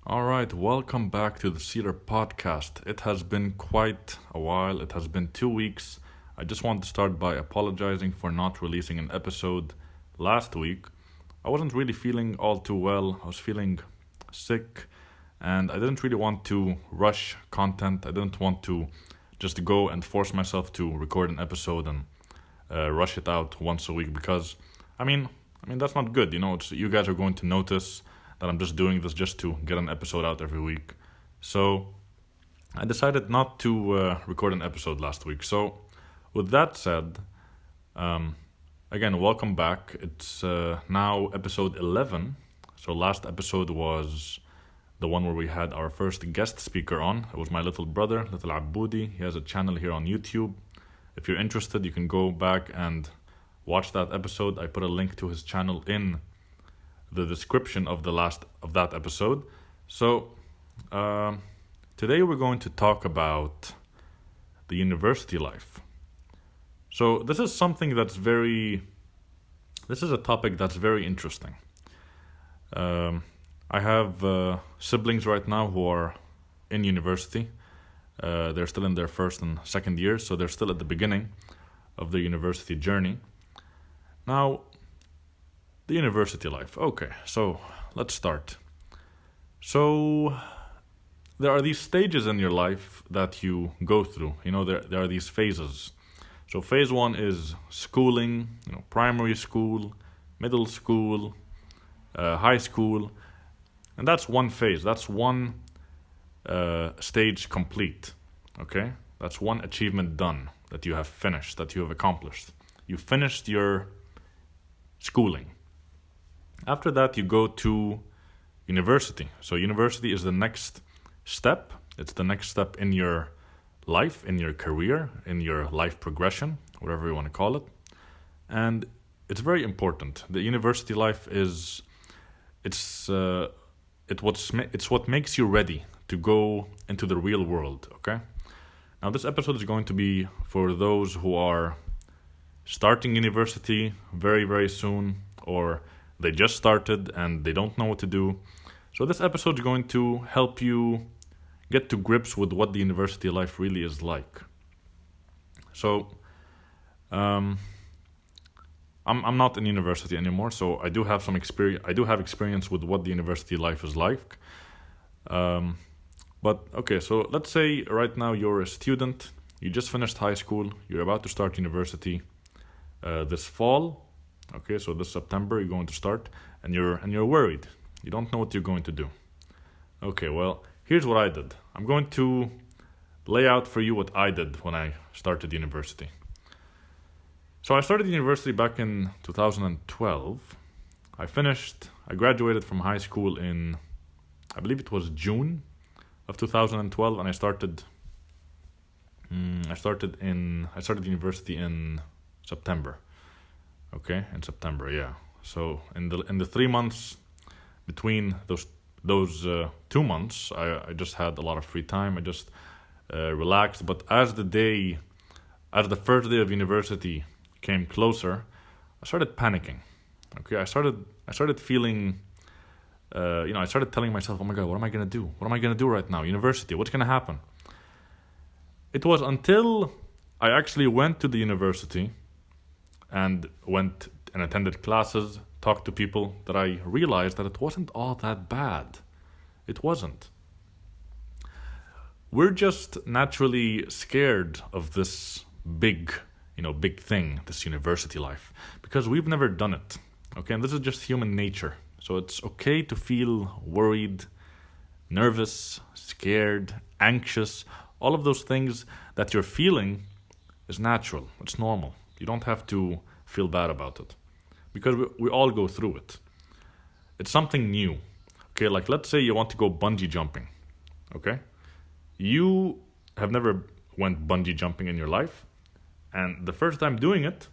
All right, welcome back to the Cedar podcast. It has been quite a while. It has been 2 weeks. I just want to start by apologizing for not releasing an episode last week. I wasn't really feeling all too well. I was feeling sick, and I didn't really want to rush content. I didn't want to just go and force myself to record an episode and rush it out once a week because, I mean that's not good. You guys are going to notice that I'm just doing this just to get an episode out every week. So I decided not to record an episode last week. So with that said, again, welcome back. It's now episode 11. So last episode was the one where we had our first guest speaker on. It was my little brother, Little Aboudi. He has a channel here on YouTube. If you're interested, you can go back and watch that episode. I put a link to his channel in the description of that episode. So today we're going to talk about the university life. So this is a topic that's very interesting. I have siblings right now who are in university. They're still in their first and second years, so they're still at the beginning of their university journey. Now, the university life. Okay, so let's start. So there are these stages in your life that you go through. There are these phases. So phase one is schooling, primary school, middle school, high school. And that's one phase. That's one stage complete. Okay? That's one achievement done that you have finished, that you have accomplished. You finished your schooling. After that, you go to university. So university is the next step. It's the next step in your life, in your career, in your life progression, whatever you want to call it. And it's very important. The university life it's what makes you ready to go into the real world, okay? Now, this episode is going to be for those who are starting university very, very soon, or they just started and they don't know what to do. So this episode is going to help you get to grips with what the university life really is like. So, I'm not in university anymore, so I do have some experience. I do have experience with what the university life is like. But okay, so let's say right now you're a student. You just finished high school. You're about to start university this fall. Okay, so this September you're going to start, and you're worried. You don't know what you're going to do. Okay, well, here's what I did. I'm going to lay out for you what I did when I started university. So I started university back in 2012. I graduated from high school in, I believe it was June of 2012, and I started university in September. Okay, in September, yeah. So in the 3 months between those 2 months, I just had a lot of free time. I just relaxed. But as the first day of university came closer, I started panicking. Okay, I started feeling, I started telling myself, oh my God, what am I gonna do? What am I gonna do right now? University, what's gonna happen? It was until I actually went to the university and went and attended classes, talked to people, that I realized that it wasn't all that bad. It wasn't. We're just naturally scared of this big thing, this university life, because we've never done it. Okay, and this is just human nature. So it's okay to feel worried, nervous, scared, anxious. All of those things that you're feeling is natural. It's normal. You don't have to feel bad about it, because we all go through it. It's something new. Okay, like let's say you want to go bungee jumping. Okay, you have never went bungee jumping in your life, and the first time doing it,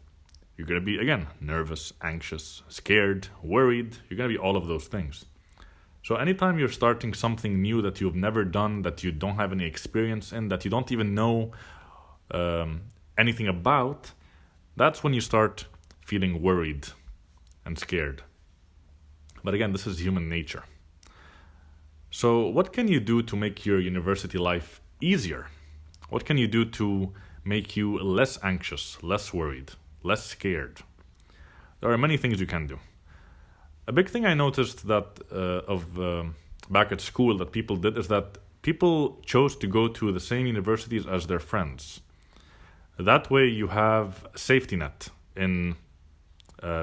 you're gonna be, again, nervous, anxious, scared, worried. You're gonna be all of those things. So anytime you're starting something new that you've never done, that you don't have any experience in, that you don't even know anything about, that's when you start feeling worried and scared. But again, this is human nature. So, what can you do to make your university life easier? What can you do to make you less anxious, less worried, less scared? There are many things you can do. A big thing I noticed that back at school that people did is that people chose to go to the same universities as their friends. That way, you have a safety net in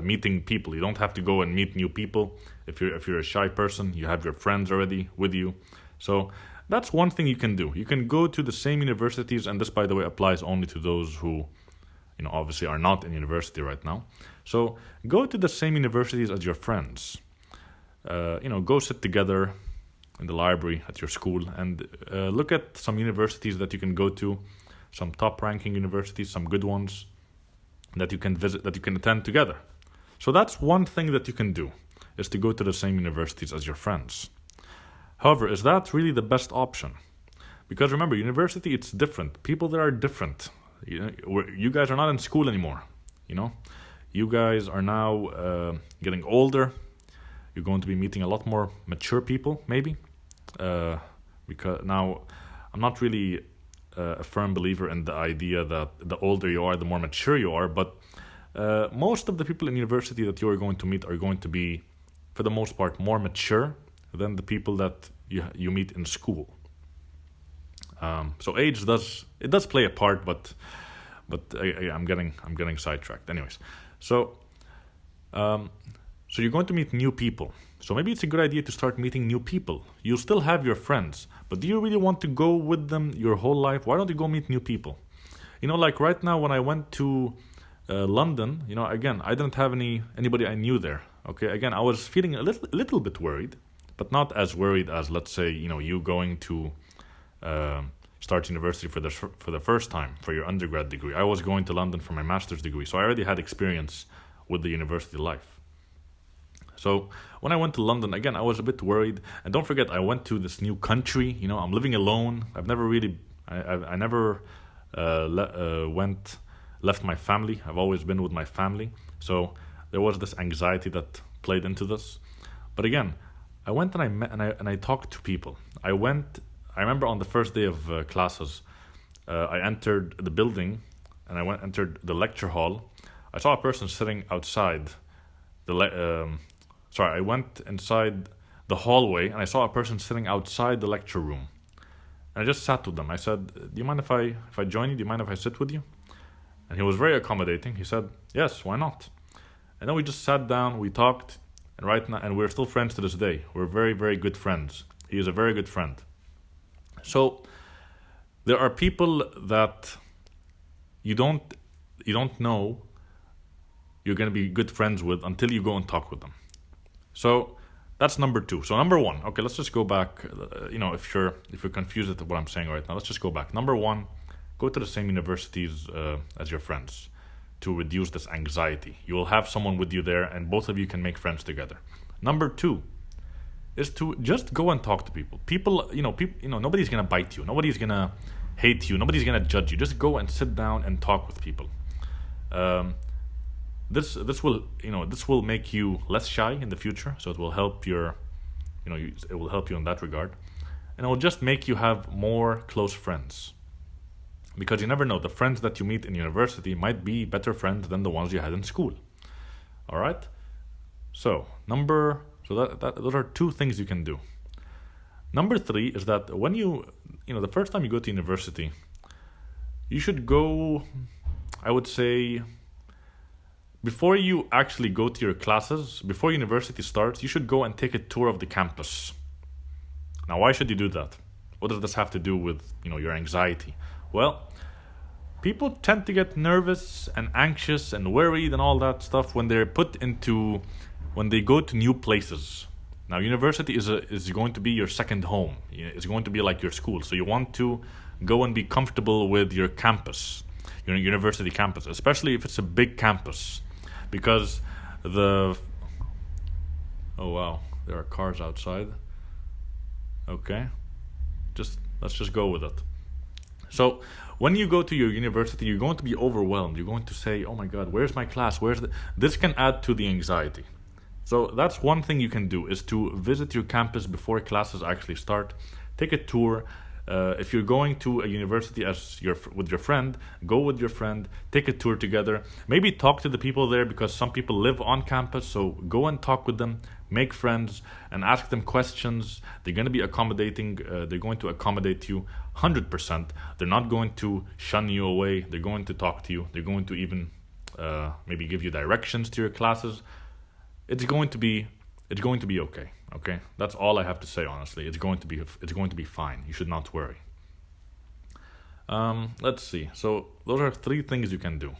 meeting people. You don't have to go and meet new people. If you're a shy person, you have your friends already with you. So that's one thing you can do. You can go to the same universities, and this, by the way, applies only to those who, obviously are not in university right now. So go to the same universities as your friends. Go sit together in the library at your school and look at some universities that you can go to, some top-ranking universities, some good ones that you can visit, that you can attend together. So that's one thing that you can do, is to go to the same universities as your friends. However, is that really the best option? Because remember, university, it's different. People there are different. You guys are not in school anymore. You guys are now getting older. You're going to be meeting a lot more mature people, maybe. Because now, I'm not really a firm believer in the idea that the older you are, the more mature you are. But most of the people in university that you are going to meet are going to be, for the most part, more mature than the people that you meet in school. So age does play a part, but I'm getting sidetracked. Anyways, so you're going to meet new people. So maybe it's a good idea to start meeting new people. You'll still have your friends, but do you really want to go with them your whole life? Why don't you go meet new people? Like right now when I went to London, again, I didn't have anybody I knew there. Okay, again, I was feeling a little bit worried, but not as worried as, let's say, you going to start university for the first time for your undergrad degree. I was going to London for my master's degree, so I already had experience with the university life. So when I went to London, again, I was a bit worried. And don't forget, I went to this new country. I'm living alone. I've never really, I never left my family. I've always been with my family. So there was this anxiety that played into this. But again, I went and I met and I talked to people. I remember on the first day of classes, I entered the building and entered the lecture hall. I saw a person sitting outside I went inside the hallway and I saw a person sitting outside the lecture room. And I just sat with them. I said, do you mind if I join you? Do you mind if I sit with you? And he was very accommodating. He said, yes, why not? And then we just sat down, we talked, and right now, and we're still friends to this day. We're very, very good friends. He is a very good friend. So there are people that you don't know you're going to be good friends with until you go and talk with them. So that's number 2. So number 1, okay, let's just go back. If you're confused at what I'm saying right now, let's just go back. Number 1, go to the same universities as your friends to reduce this anxiety. You will have someone with you there, and both of you can make friends together. Number 2 is to just go and talk to people. People, nobody's gonna bite you. Nobody's gonna hate you. Nobody's gonna judge you. Just go and sit down and talk with people. This will make you less shy in the future, so it will help it will help you in that regard, and it will just make you have more close friends, because you never know, the friends that you meet in university might be better friends than the ones you had in school. All right, so those are 2 things you can do. Number 3 is that when the first time you go to university, you should go, I would say, before you actually go to your classes, before university starts, you should go and take a tour of the campus. Now, why should you do that? What does this have to do with, your anxiety? Well, people tend to get nervous and anxious and worried and all that stuff when they go to new places. Now, university is going to be your second home. It's going to be like your school. So you want to go and be comfortable with your campus, your university campus, especially if it's a big campus. Because oh wow, there are cars outside. Okay, let's just go with it. So when you go to your university, you're going to be overwhelmed. You're going to say, oh my God, where's my class? This can add to the anxiety. So that's one thing you can do, is to visit your campus before classes actually start. Take a tour. If you're going to a university with your friend, go with your friend, take a tour together. Maybe talk to the people there, because some people live on campus, so go and talk with them, make friends, and ask them questions. They're going to be accommodating. They're going to accommodate you 100%. They're not going to shun you away. They're going to talk to you. They're going to even maybe give you directions to your classes. It's going to be okay. Okay, that's all I have to say. Honestly, it's going to be fine. You should not worry. Let's see. So those are 3 things you can do.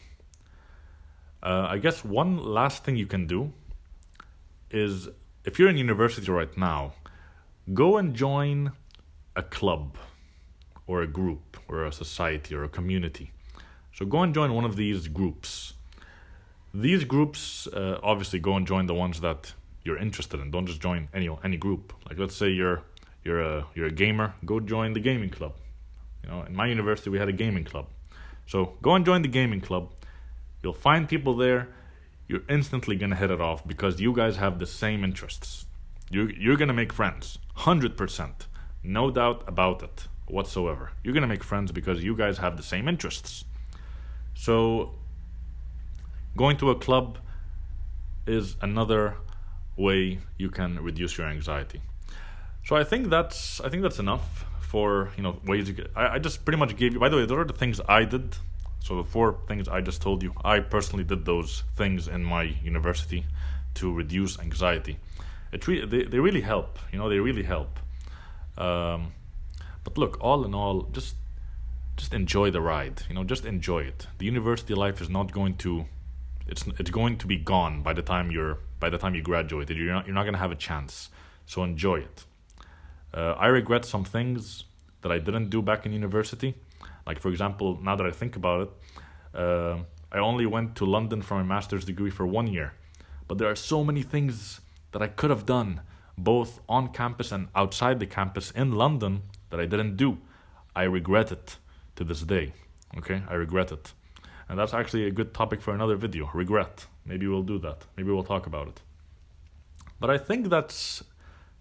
I guess one last thing you can do is, if you're in university right now, go and join a club or a group or a society or a community. So go and join one of these groups. These groups, obviously, go and join the ones that you're interested in. Don't just join any group. Like, let's say you're a gamer, go join the gaming club. In my university we had a gaming club. So go and join the gaming club. You'll find people there. You're instantly gonna hit it off, because you guys have the same interests. You're gonna make friends, 100%, no doubt about it whatsoever. You're gonna make friends because you guys have the same interests. So going to a club is another way you can reduce your anxiety. So I think that's enough for ways you get. I just pretty much gave you. By the way, those are the things I did. So the 4 things I just told you, I personally did those things in my university to reduce anxiety. They really help. They really help. But look, all in all, just enjoy the ride. Just enjoy it. The university life is not going to. It's going to be gone by the time you graduated. You're not going to have a chance. So enjoy it. I regret some things that I didn't do back in university. Like, for example, now that I think about it, I only went to London for my master's degree for 1 year. But there are so many things that I could have done, both on campus and outside the campus in London, that I didn't do. I regret it to this day. Okay, I regret it. And that's actually a good topic for another video, regret. Maybe we'll do that. Maybe we'll talk about it. But I think that's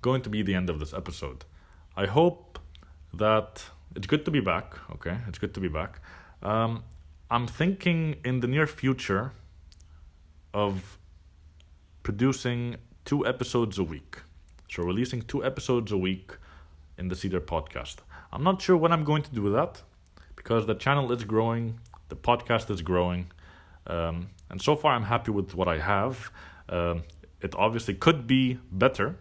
going to be the end of this episode. I hope that it's good to be back. Okay, it's good to be back. I'm thinking in the near future of producing 2 episodes a week. So releasing 2 episodes a week in the Cedar podcast. I'm not sure when I'm going to do that, because the channel is growing. The podcast is growing, and so far I'm happy with what I have. It obviously could be better.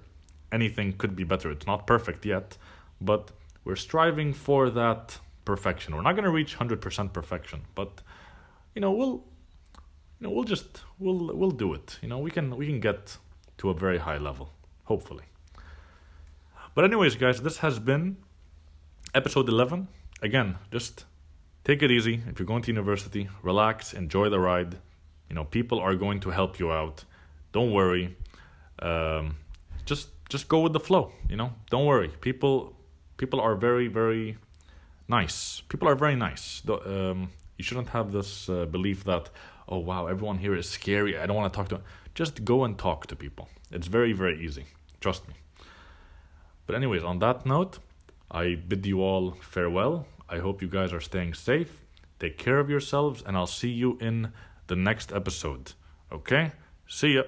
Anything could be better. It's not perfect yet, but we're striving for that perfection. We're not going to reach 100% perfection, but we'll do it. We can get to a very high level, hopefully. But anyways, guys, this has been episode 11. Again, just take it easy. If you're going to university, relax, enjoy the ride. People are going to help you out. Don't worry. Just go with the flow. Don't worry. People are very, very nice. People are very nice. You shouldn't have this belief that, oh wow, everyone here is scary, I don't want to talk to them. Just go and talk to people. It's very, very easy. Trust me. But anyways, on that note, I bid you all farewell. I hope you guys are staying safe. Take care of yourselves, and I'll see you in the next episode. Okay? See ya.